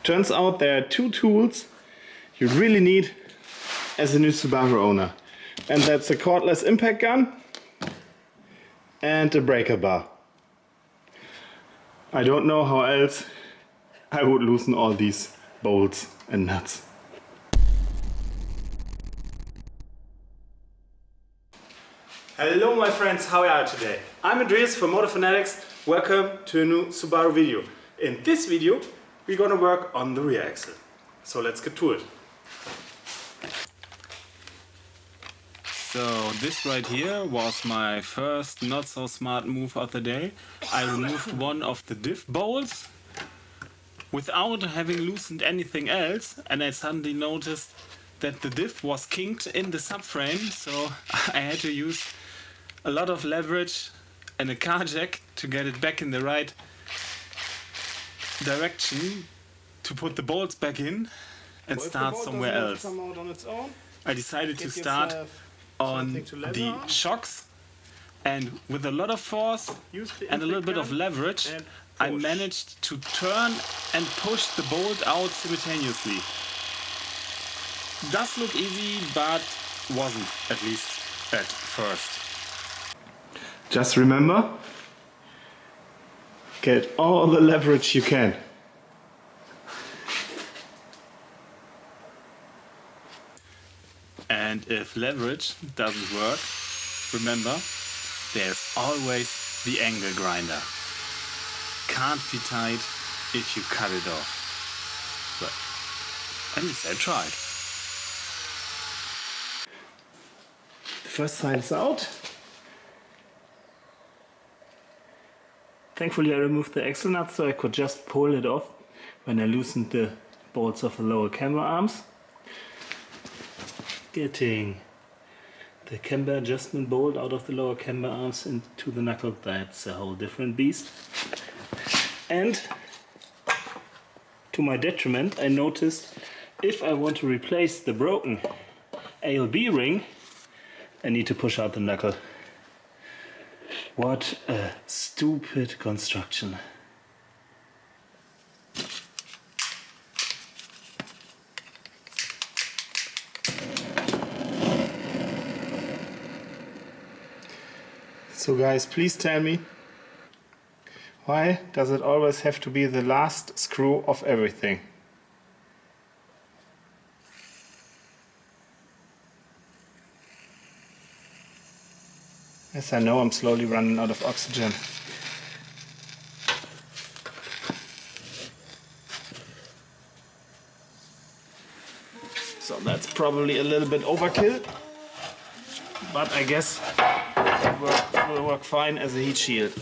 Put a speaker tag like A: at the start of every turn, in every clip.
A: Turns out there are two tools you really need as a new Subaru owner. And that's a cordless impact gun and a breaker bar. I don't know how else I would loosen all these bolts and nuts. Hello my friends, how are you today? I'm Andreas from Motorfanatics. Welcome to a new Subaru video. In this video we're gonna work on the rear axle. So let's get to it. So this right here was my first not so smart move of the day. I removed one of the diff bolts without having loosened anything else, and I suddenly noticed that the diff was kinked in the subframe, so I had to use a lot of leverage and a car jack to get it back in the right direction to put the bolts back in and start somewhere else. I decided to start on the shocks, and with a lot of force and a little bit of leverage I managed to turn and push the bolt out simultaneously. Does look easy, but wasn't, at least at first. Just remember, get all the leverage you can. And if leverage doesn't work, remember, there's always the angle grinder. Can't be tight if you cut it off. But at least I tried. The first side is out. Thankfully I removed the axle nut so I could just pull it off when I loosened the bolts of the lower camber arms. Getting the camber adjustment bolt out of the lower camber arms into the knuckle, that's a whole different beast. And to my detriment, I noticed if I want to replace the broken ALB ring, I need to push out the knuckle. What a stupid construction. So guys, please tell me, why does it always have to be the last screw of everything? Yes, I know I'm slowly running out of oxygen. So that's probably a little bit overkill, but I guess it will work fine as a heat shield.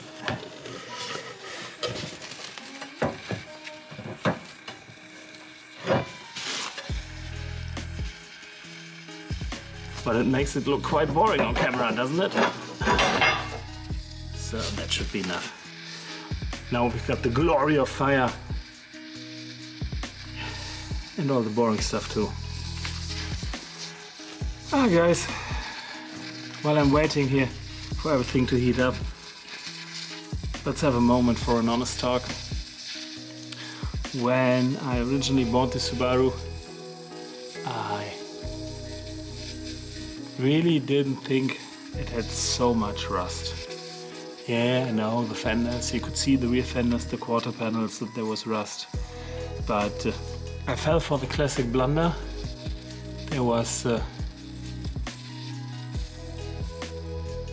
A: But it makes it look quite boring on camera, doesn't it? So that should be enough. Now we've got the glory of fire and all the boring stuff too. Ah guys, while I'm waiting here for everything to heat up, let's have a moment for an honest talk. When I originally bought the Subaru, I really didn't think it had so much rust. Yeah, I know, the fenders, you could see the rear fenders, the quarter panels, that there was rust. But I fell for the classic blunder. There was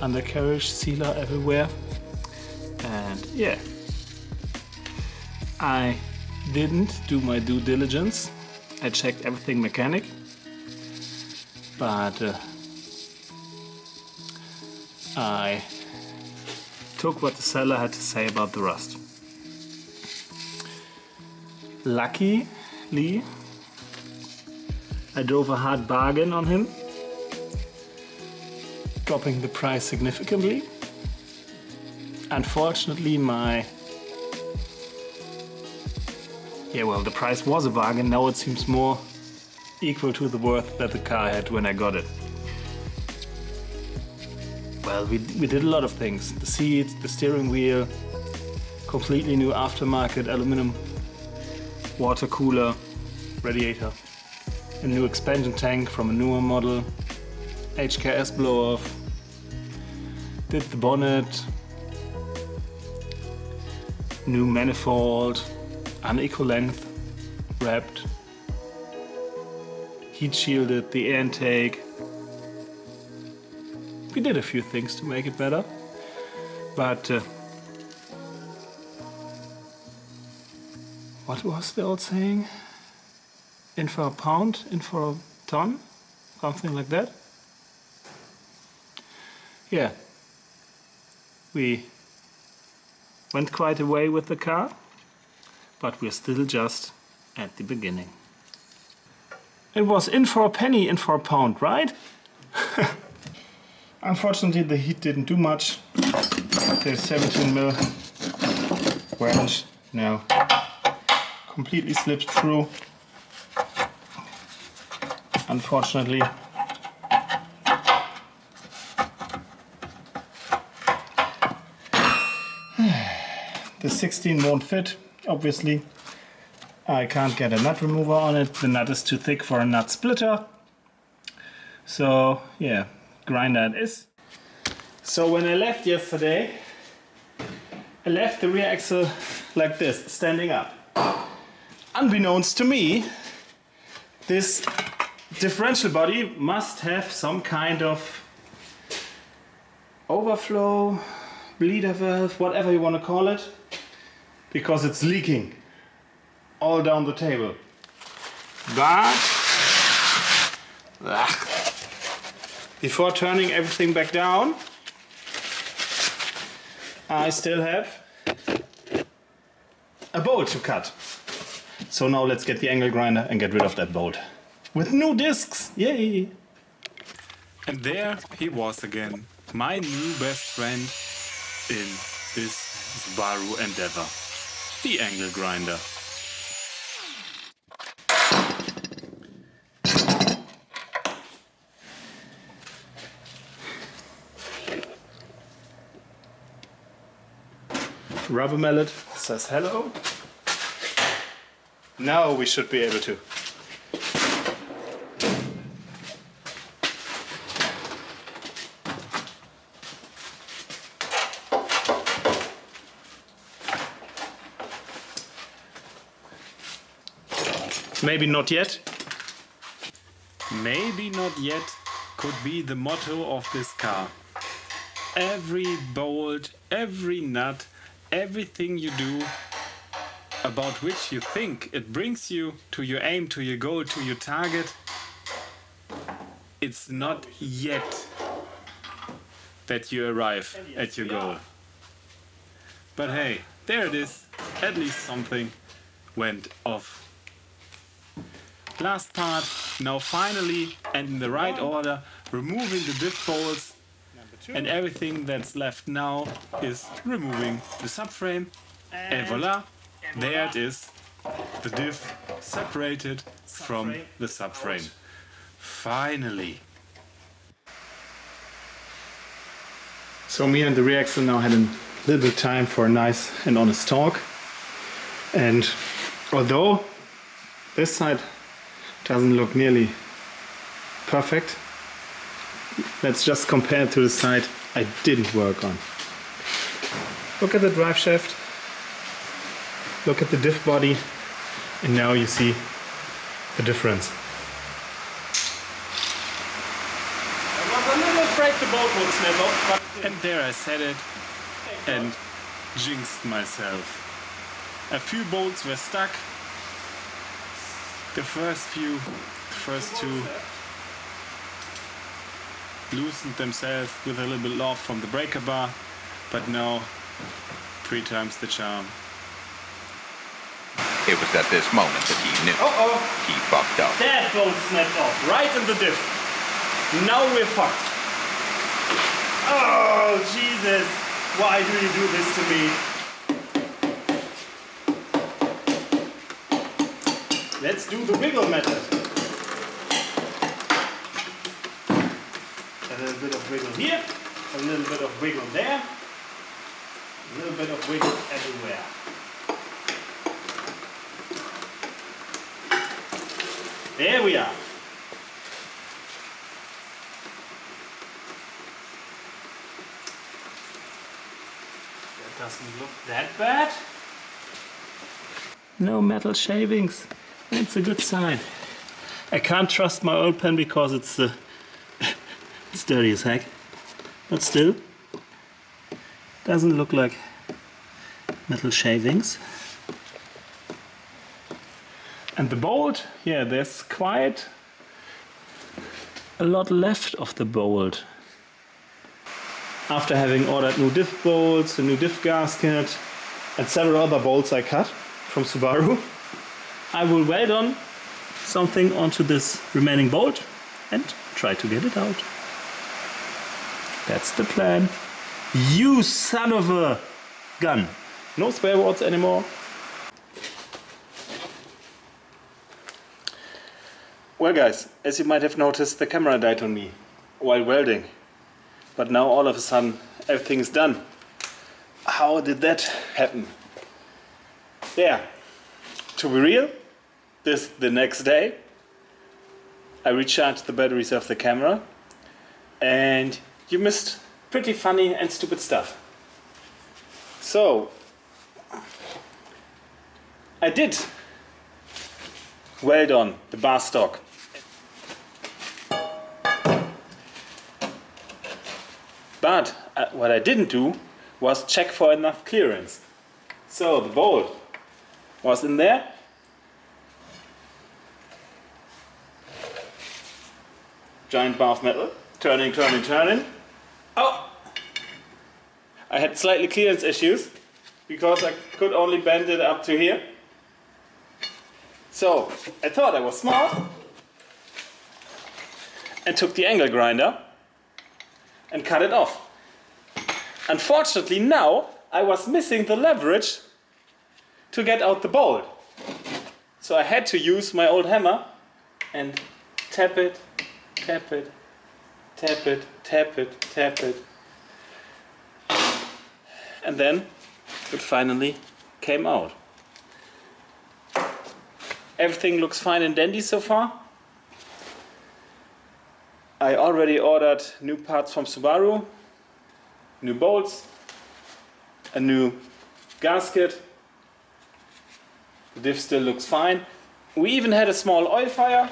A: undercarriage sealer everywhere. And yeah, I didn't do my due diligence. I checked everything mechanic. But I took what the seller had to say about the rust. Luckily, I drove a hard bargain on him, dropping the price significantly. Unfortunately, the price was a bargain. Now it seems more equal to the worth that the car had when I got it. Well, we did a lot of things. The seats, the steering wheel, completely new aftermarket aluminum water cooler, radiator, a new expansion tank from a newer model, HKS blow off, did the bonnet, new manifold, unequal length, wrapped, heat shielded the air intake. We did a few things to make it better, but what was the old saying? In for a pound, in for a ton, something like that. Yeah, we went quite a way with the car, but we're still just at the beginning. It was in for a penny, in for a pound, right? Unfortunately, the heat didn't do much. The 17mm wrench now completely slipped through. Unfortunately, the 16 won't fit, obviously. I can't get a nut remover on it. The nut is too thick for a nut splitter. So yeah, grinder it is. So when I left yesterday, I left the rear axle like this, standing up. Unbeknownst to me, this differential body must have some kind of overflow, bleeder valve, whatever you want to call it, because it's leaking all down the table. But before turning everything back down, I still have a bolt to cut. So now let's get the angle grinder and get rid of that bolt. With new discs, yay! And there he was again, my new best friend in this Subaru endeavor, the angle grinder. Rubber mallet says hello. Now we should be able to. Maybe not yet. Maybe not yet could be the motto of this car. Every bolt, every nut, everything you do about which you think it brings you to your aim, to your goal, to your target, it's not yet that you arrive at your goal. But hey, there it is. At least something went off. Last part, now finally and in the right order, removing the diff bolts, and everything that's left now is removing the subframe, and voila, there it is, the diff separated from the subframe. Finally. So me and the rear axle now had a little bit of time for a nice and honest talk, and although this side doesn't look nearly perfect, let's just compare it to the side I didn't work on. Look at the drive shaft, look at the diff body, and now you see the difference. I was a little afraid the bolt would snap off, but and there I said it and jinxed myself. A few bolts were stuck. The first two loosened themselves with a little bit love from the breaker bar, but now 3 times the charm.
B: It was at this moment that he knew he fucked up.
A: That bolt snapped off, right in the diff. Now we're fucked. Oh, Jesus. Why do you do this to me? Let's do the wiggle method. A little bit of wiggle here, a little bit of wiggle there, a little bit of wiggle everywhere. There we are. That doesn't look that bad. No metal shavings. It's a good sign. I can't trust my oil pen because it's it's dirty as heck. But still, doesn't look like metal shavings. And the bolt, yeah, there's quite a lot left of the bolt. After having ordered new diff bolts, a new diff gasket, and several other bolts I cut from Subaru, I will weld on something onto this remaining bolt and try to get it out. That's the plan. You son of a gun. No spare words anymore. Well guys, as you might have noticed, the camera died on me while welding. But now all of a sudden everything is done. How did that happen? Yeah, to be real, the next day I recharged the batteries of the camera and you missed pretty funny and stupid stuff. So I did weld on the bar stock. But what I didn't do was check for enough clearance. So the bolt was in there. Giant bar of metal. Turning, turning, turning. Oh! I had slightly clearance issues because I could only bend it up to here. So I thought I was smart and took the angle grinder and cut it off. Unfortunately now I was missing the leverage to get out the bolt. So I had to use my old hammer and tap it, tap it, tap it, tap it, tap it. And then it finally came out. Everything looks fine and dandy so far. I already ordered new parts from Subaru, new bolts, a new gasket. The diff still looks fine. We even had a small oil fire.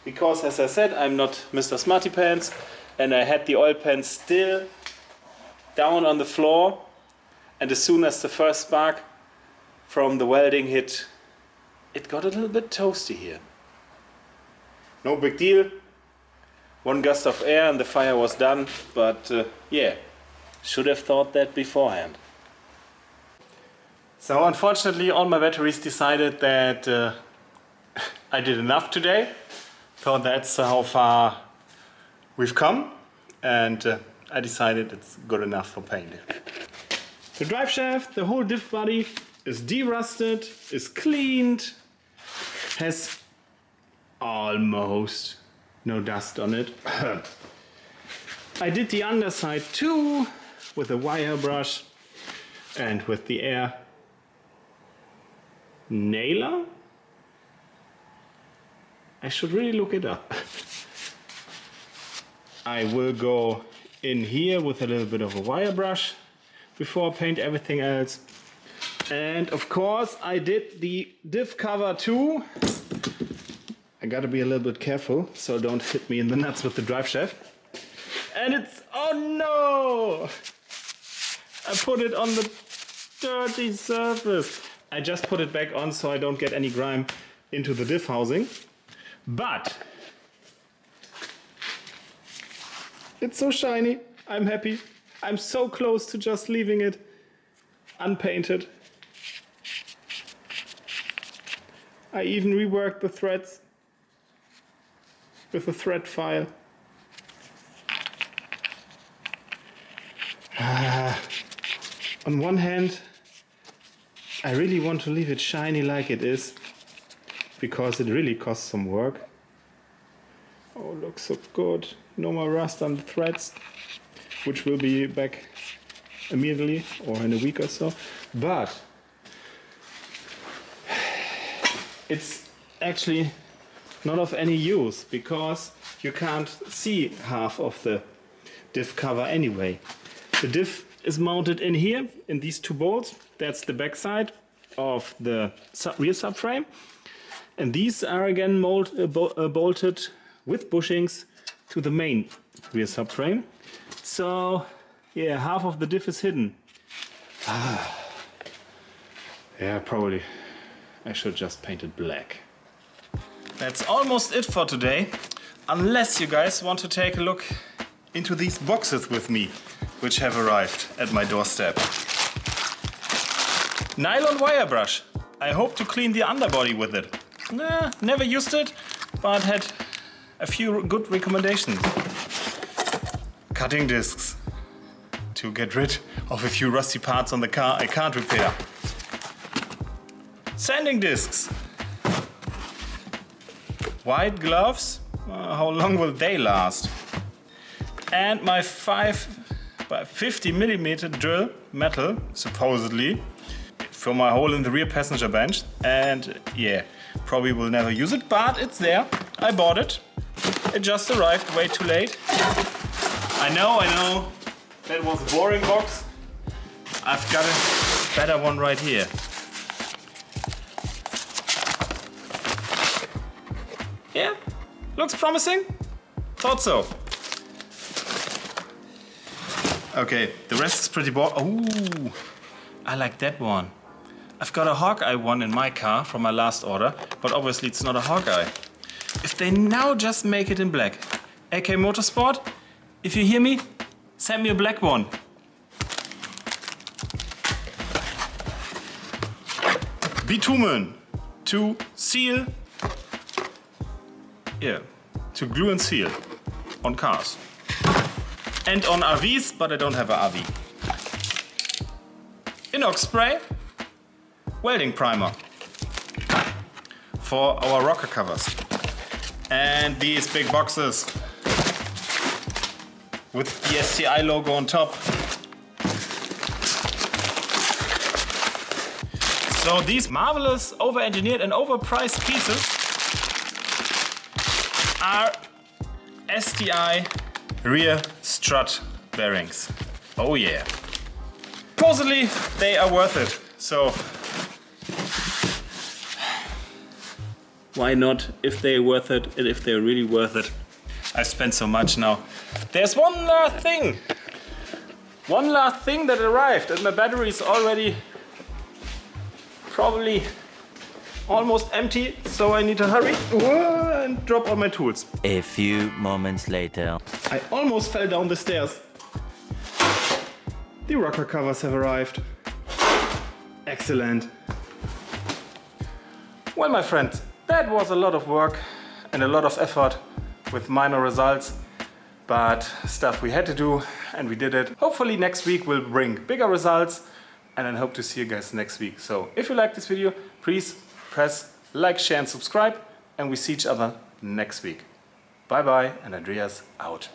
A: Because as I said, I'm not Mr. Smarty Pants and I had the oil pan still down on the floor, and as soon as the first spark from the welding hit, it got a little bit toasty here. No big deal. One gust of air and the fire was done, but yeah, should have thought that beforehand. So unfortunately all my batteries decided that I did enough today. So that's how far we've come, and I decided it's good enough for painting. The drive shaft, the whole diff body is de-rusted, is cleaned, has almost no dust on it. I did the underside too with a wire brush and with the air nailer. I should really look it up. I will go in here with a little bit of a wire brush before I paint everything else. And of course I did the diff cover too. I gotta be a little bit careful so don't hit me in the nuts with the drive shaft. And it's, oh no! I put it on the dirty surface. I just put it back on so I don't get any grime into the diff housing. But it's so shiny, I'm happy. I'm so close to just leaving it unpainted. I even reworked the threads with a thread file. On one hand, I really want to leave it shiny like it is, because it really costs some work. Oh, looks so good. No more rust on the threads, which will be back immediately or in a week or so. But it's actually not of any use because you can't see half of the diff cover anyway. The diff is mounted in here, in these two bolts. That's the back side of the rear subframe. And these are again bolted with bushings to the main rear subframe. So yeah, half of the diff is hidden. Yeah, probably I should just paint it black. That's almost it for today. Unless you guys want to take a look into these boxes with me, which have arrived at my doorstep. Nylon wire brush. I hope to clean the underbody with it. Never used it, but had a few good recommendations. Cutting discs to get rid of a few rusty parts on the car I can't repair. Sanding discs. White gloves. How long will they last? And my 50mm drill metal, supposedly, for my hole in the rear passenger bench. And yeah, probably will never use it, but it's there. I bought it. It just arrived way too late. I know, that was a boring box. I've got a better one right here. Yeah, looks promising. Thought so. Okay, the rest is pretty boring. Ooh, I like that one. I've got a Hawkeye one in my car from my last order, but obviously it's not a Hawkeye. If they now just make it in black. AK Motorsport, if you hear me, send me a black one. Bitumen to seal. Yeah, to glue and seal on cars. And on RVs, but I don't have an RV. Inox spray. Welding primer. For our rocker covers. And these big boxes. With the STi logo on top. So these marvelous, over-engineered and overpriced pieces are STi rear strut bearings. Oh yeah. Supposedly they are worth it. So why not if they're worth it and if they're really worth it? I've spent so much now. There's one last thing. One last thing that arrived and my battery is already probably almost empty, so I need to hurry and drop all my tools.
C: A few moments later.
A: I almost fell down the stairs. The rocker covers have arrived. Excellent. Well, my friends, that was a lot of work and a lot of effort with minor results, but stuff we had to do and we did it. Hopefully next week will bring bigger results and I hope to see you guys next week. So if you like this video, please press like, share and subscribe and we see each other next week. Bye bye and Andreas out.